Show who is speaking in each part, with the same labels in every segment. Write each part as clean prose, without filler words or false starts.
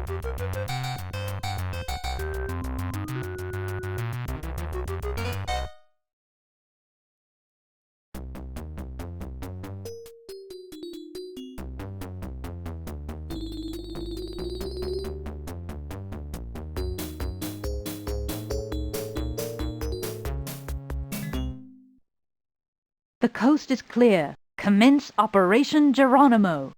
Speaker 1: The coast is clear. Commence Operation Geronimo.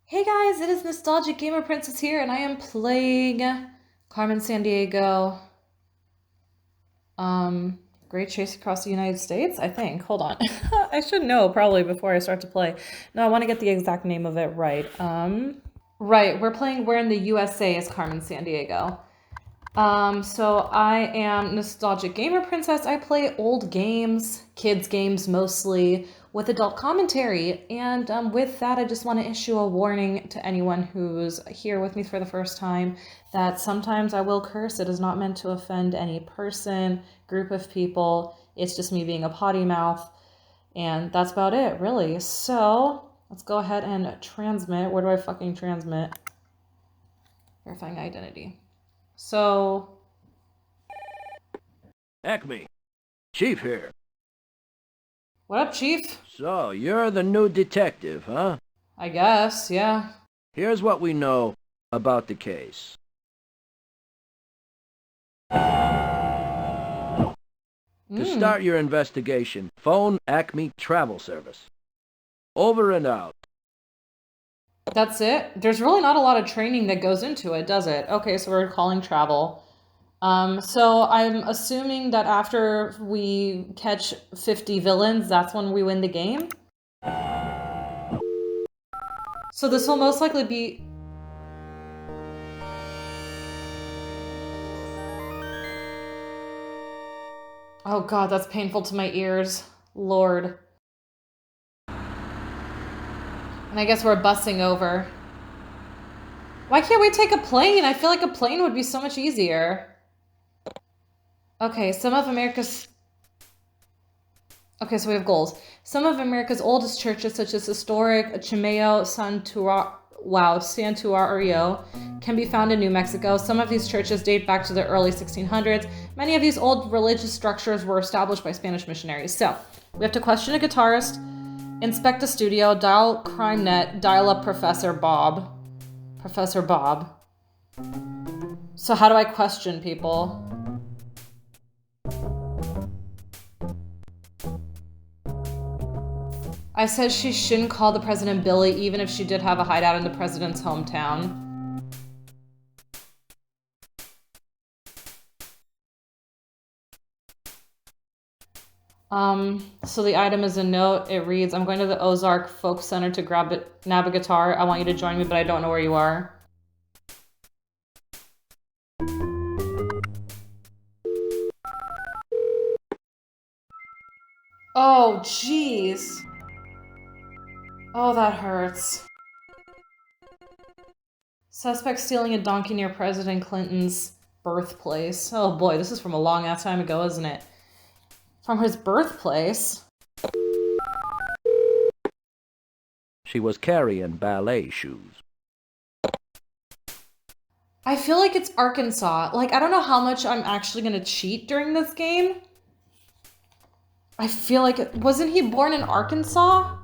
Speaker 2: Hey guys, it is Nostalgic Gamer Princess here, and I am playing Carmen Sandiego. Great Chase Across the United States, I think. Hold on. I should know probably before I start to play. No, I want to get the exact name of it right. Right, we're in the USA as Carmen Sandiego. So I am Nostalgic Gamer Princess. I play old games, kids games mostly, with adult commentary. And with that, I just want to issue a warning to anyone who's here with me for the first time that sometimes I will curse. It is not meant to offend any person, group of people. It's just me being a potty mouth. And that's about it, really. So let's go ahead and transmit. Where do I fucking transmit? Verifying identity. So,
Speaker 3: ACME, Chief here.
Speaker 2: what up, Chief?
Speaker 3: So, you're the new detective, huh?
Speaker 2: I guess, yeah.
Speaker 3: Here's what we know about the case. To start your investigation, phone ACME Travel Service. Over and out.
Speaker 2: That's it? There's really not a lot of training that goes into it, does it? Okay, so we're calling travel. So I'm assuming that after we catch 50 villains, that's when we win the game? So this will most likely be... Oh god, that's painful to my ears. Lord. And I guess we're bussing over. Why can't we take a plane? I feel like a plane would be so much easier. Okay, some of America's... Okay, so we have goals. Some of America's oldest churches, such as historic Chimeo Santuario, can be found in New Mexico. Some of these churches date back to the early 1600s. Many of these old religious structures were established by Spanish missionaries. So, we have to question a guitarist, inspect a studio, dial CrimeNet, dial up Professor Bob. Professor Bob. So how do I question people? I said she shouldn't call the president Billy, even if she did have a hideout in the president's hometown. So the item is a note. It reads, I'm going to the Ozark Folk Center to nab a guitar. I want you to join me, but I don't know where you are. Oh, jeez. Oh, that hurts. Suspect stealing a donkey near President Clinton's Birthplace. Oh boy, this is from a long ass time ago, isn't it? From his birthplace.
Speaker 3: She was carrying ballet shoes.
Speaker 2: I feel like it's Arkansas. Like, I don't know how much I'm actually gonna cheat during this game. I feel like wasn't he born in Arkansas?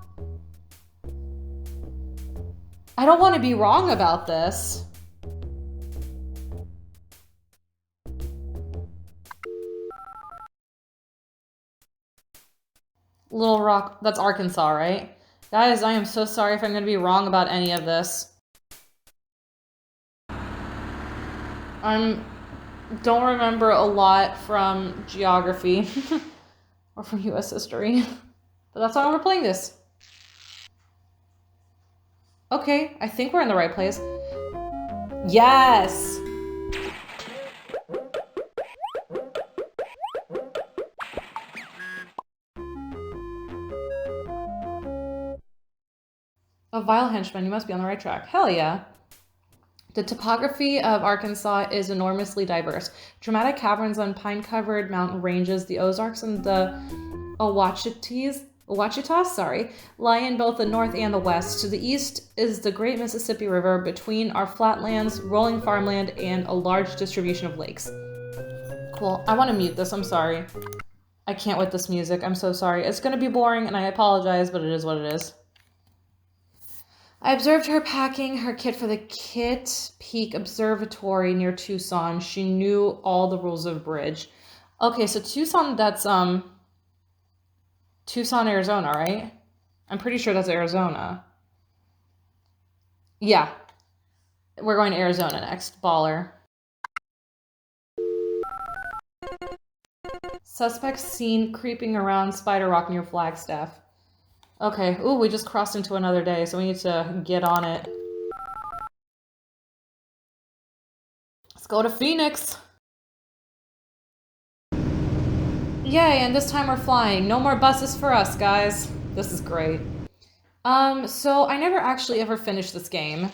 Speaker 2: I don't want to be wrong about this. Little Rock, that's Arkansas, right? Guys, I am so sorry if I'm going to be wrong about any of this. Don't remember a lot from geography or from US history, but that's why we're playing this. Okay, I think we're in the right place. Yes! A vile henchman, you must be on the right track. Hell yeah. The topography of Arkansas is enormously diverse. Dramatic caverns on pine-covered mountain ranges, the Ozarks and the Ouachitas, lie in both the north and the west. To the east is the great Mississippi River. Between are flatlands, rolling farmland, and a large distribution of lakes. Cool. I want to mute this. I'm sorry. I can't with this music. I'm so sorry. It's going to be boring, and I apologize, but it is what it is. I observed her packing her kit for the Kitt Peak Observatory near Tucson. She knew all the rules of bridge. Okay, so Tucson, that's Tucson, Arizona, right? I'm pretty sure that's Arizona. Yeah. We're going to Arizona next. Baller. Suspect seen creeping around Spider Rock near Flagstaff. Okay. Ooh, we just crossed into another day, so we need to get on it. Let's go to Phoenix. Yay, and this time we're flying. No more buses for us, guys. This is great. So I never actually ever finished this game.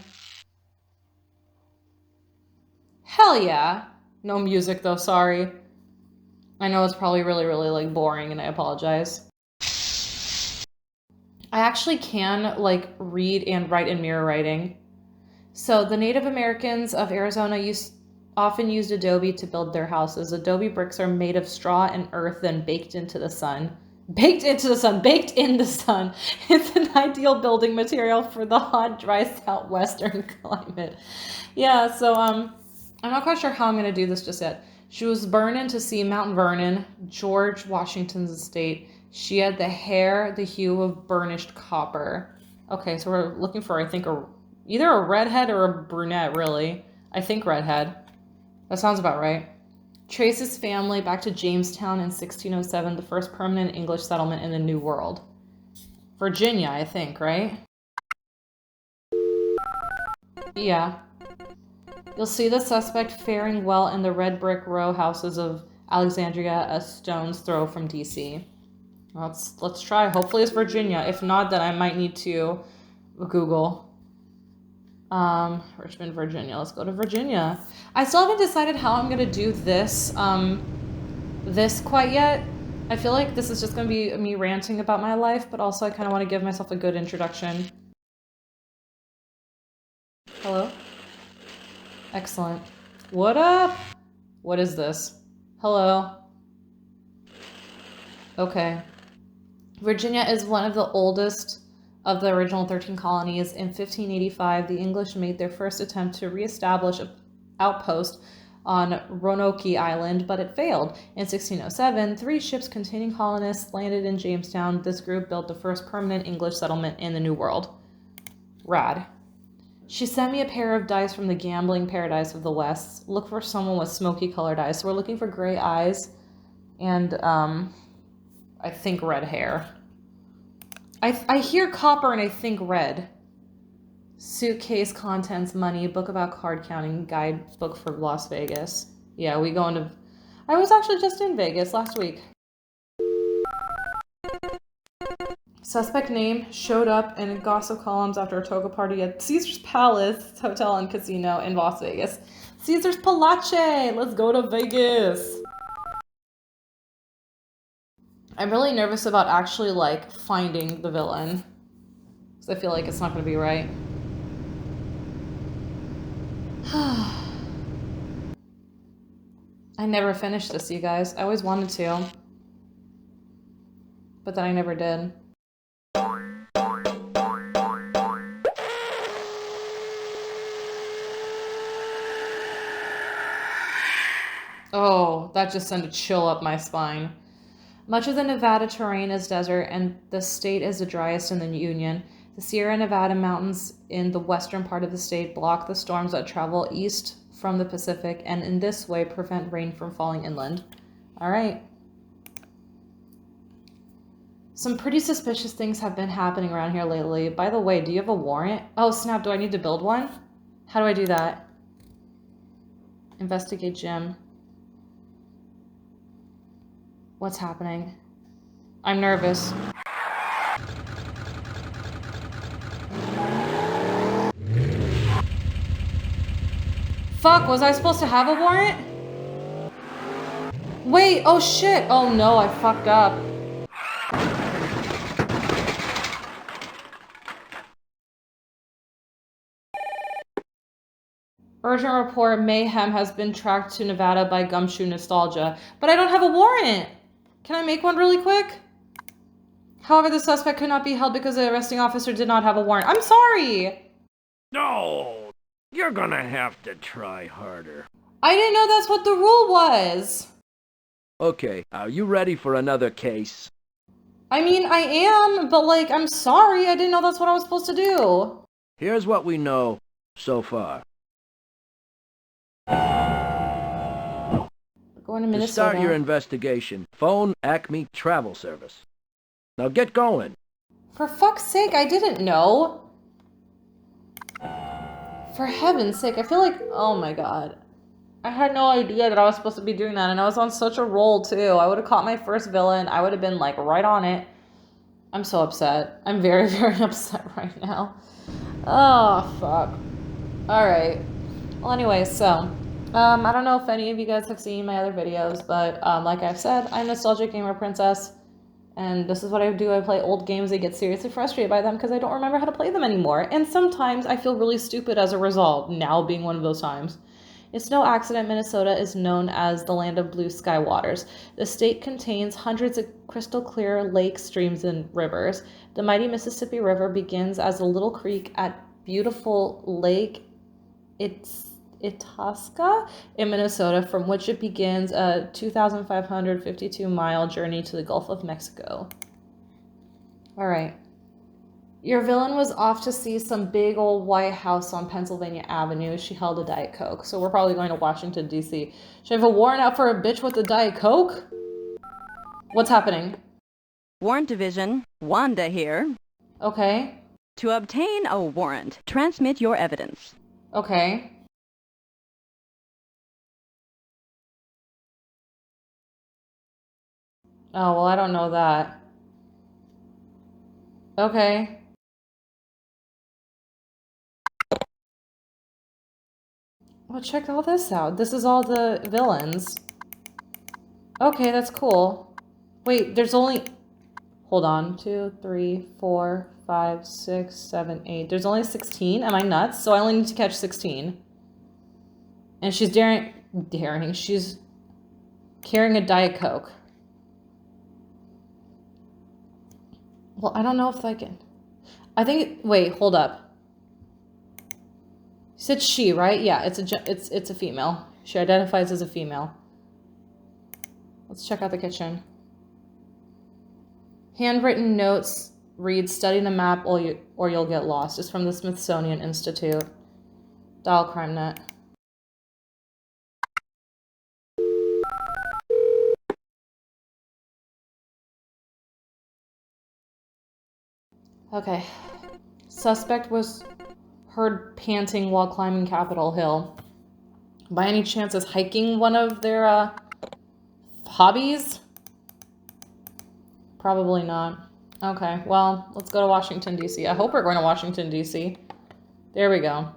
Speaker 2: Hell yeah. No music though, sorry. I know it's probably really, really like boring and I apologize. I actually can like read and write in mirror writing. So the Native Americans of Arizona often used adobe to build their houses. Adobe bricks are made of straw and earth, then baked into the sun. Baked in the sun. It's an ideal building material for the hot, dry southwestern climate. Yeah, so I'm not quite sure how I'm gonna do this just yet. She was burning to see Mount Vernon, George Washington's estate. She had the hair, the hue of burnished copper. Okay, so we're looking for, I think, either a redhead or a brunette, really. I think redhead. That sounds about right. Traces family back to Jamestown in 1607, the first permanent English settlement in the New World. Virginia, I think, right? Yeah. You'll see the suspect faring well in the red brick row houses of Alexandria, a stone's throw from DC. Let's try. Hopefully it's Virginia. If not, then I might need to Google. Richmond, Virginia. Let's go to Virginia. I still haven't decided how I'm gonna do this quite yet. I feel like this is just gonna be me ranting about my life, but also I kind of want to give myself a good introduction. Hello? Excellent. What up? What is this? Hello? Okay. Virginia is one of the oldest of the original 13 colonies. In 1585, the English made their first attempt to reestablish an outpost on Roanoke Island, but it failed. In 1607, 3 ships containing colonists landed in Jamestown. This group built the first permanent English settlement in the New World. Rad. She sent me a pair of dice from the gambling paradise of the West. Look for someone with smoky colored eyes. So we're looking for gray eyes and, I think red hair. I hear copper and I think red. Suitcase, contents, money, book about card counting, guidebook for Las Vegas. Yeah, we going to... I was actually just in Vegas last week. Suspect name showed up in gossip columns after a toga party at Caesar's Palace Hotel and Casino in Las Vegas. Caesar's Palace! Let's go to Vegas! I'm really nervous about actually, like, finding the villain. Because I feel like it's not going to be right. I never finished this, you guys. I always wanted to. But then I never did. Oh, that just sent a chill up my spine. Much of the Nevada terrain is desert, and the state is the driest in the Union. The Sierra Nevada mountains in the western part of the state block the storms that travel east from the Pacific, and in this way prevent rain from falling inland. All right. Some pretty suspicious things have been happening around here lately. By the way, do you have a warrant? Oh, snap, do I need to build one? How do I do that? Investigate gym. What's happening? I'm nervous. Fuck, was I supposed to have a warrant? Wait, oh shit. Oh no, I fucked up. Urgent report, mayhem has been tracked to Nevada by Gumshoe Nostalgia. But I don't have a warrant. Can I make one really quick? However, the suspect could not be held because the arresting officer did not have a warrant. I'm sorry.
Speaker 3: No, you're gonna have to try harder.
Speaker 2: I didn't know that's what the rule was.
Speaker 3: Okay, are you ready for another case?
Speaker 2: I mean, I am, but like, I'm sorry. I didn't know that's what I was supposed to do.
Speaker 3: Here's what we know so far.
Speaker 2: Going to
Speaker 3: To
Speaker 2: Minnesota.
Speaker 3: start your investigation, phone ACME Travel Service. Now get going.
Speaker 2: For fuck's sake, I didn't know. For heaven's sake, I feel like, oh my god. I had no idea that I was supposed to be doing that, and I was on such a roll too. I would have caught my first villain. I would have been like right on it. I'm so upset. I'm very, very upset right now. Oh, fuck. Alright. Well, anyway, so, I don't know if any of you guys have seen my other videos, but like I've said, I'm Nostalgic Gamer Princess, and this is what I do. I play old games. I get seriously frustrated by them because I don't remember how to play them anymore, and sometimes I feel really stupid as a result, now being one of those times. It's no accident Minnesota is known as the land of blue sky waters. The state contains hundreds of crystal clear lakes, streams, and rivers. The mighty Mississippi River begins as a little creek at beautiful Lake Itasca in Minnesota, from which it begins a 2,552-mile journey to the Gulf of Mexico. All right. Your villain was off to see some big old white house on Pennsylvania Avenue. She held a Diet Coke. So we're probably going to Washington, D.C. Should I have a warrant out for a bitch with a Diet Coke? What's happening?
Speaker 4: Warrant Division, Wanda here.
Speaker 2: Okay.
Speaker 4: To obtain a warrant, transmit your evidence.
Speaker 2: Okay. Oh, well, I don't know that. Okay. Well, check all this out. This is all the villains. Okay, that's cool. Wait, there's only... Hold on. 2, 3, 4, 5, 6, 7, 8. There's only 16? Am I nuts? So I only need to catch 16. And she's she's carrying a Diet Coke. Well, I don't know if I can... I think... Wait, hold up. You said she, right? Yeah, it's a female. She identifies as a female. Let's check out the kitchen. Handwritten notes read, study the map or you'll get lost. It's from the Smithsonian Institute. Dial CrimeNet. Okay. Suspect was heard panting while climbing Capitol Hill. By any chance, is hiking one of their hobbies? Probably not. Okay, well, let's go to Washington, D.C. I hope we're going to Washington, D.C. There we go.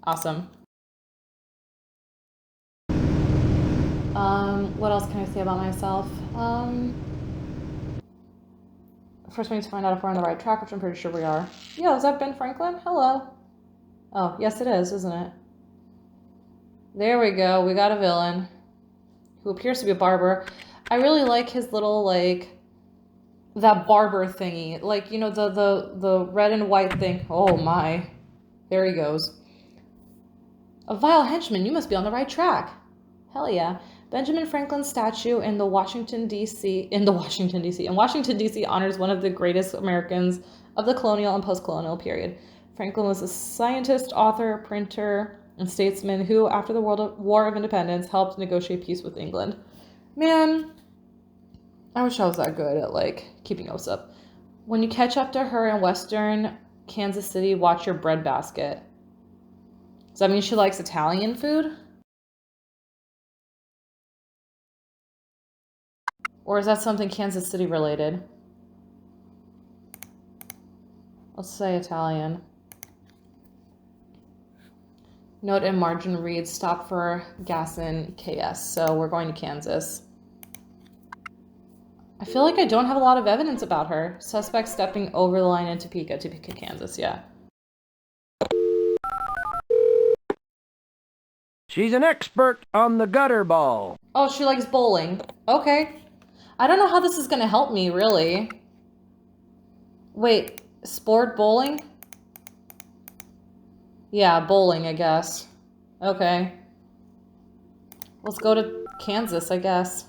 Speaker 2: Awesome. What else can I say about myself? First we need to find out if we're on the right track, which I'm pretty sure we are. Yo, is that Ben Franklin? Hello. Oh, yes it is, isn't it? There we go. We got a villain who appears to be a barber. I really like his little, like, that barber thingy. Like, you know, the red and white thing. Oh my. There he goes. A vile henchman, you must be on the right track. Hell yeah. Benjamin Franklin's statue in Washington, D.C. honors one of the greatest Americans of the colonial and post-colonial period. Franklin was a scientist, author, printer, and statesman who, after the War of Independence, helped negotiate peace with England. Man, I wish I was that good at, like, keeping us up. When you catch up to her in Western Kansas City, watch your breadbasket. Does that mean she likes Italian food? Or is that something Kansas City related? Let's say Italian. Note in margin reads, stop for gas in KS. So we're going to Kansas. I feel like I don't have a lot of evidence about her. Suspect stepping over the line in Topeka, Kansas, yeah.
Speaker 3: She's an expert on the gutter ball.
Speaker 2: Oh, she likes bowling. Okay. I don't know how this is going to help me, really. Wait, sport bowling? Yeah, bowling, I guess. Okay. Let's go to Kansas, I guess.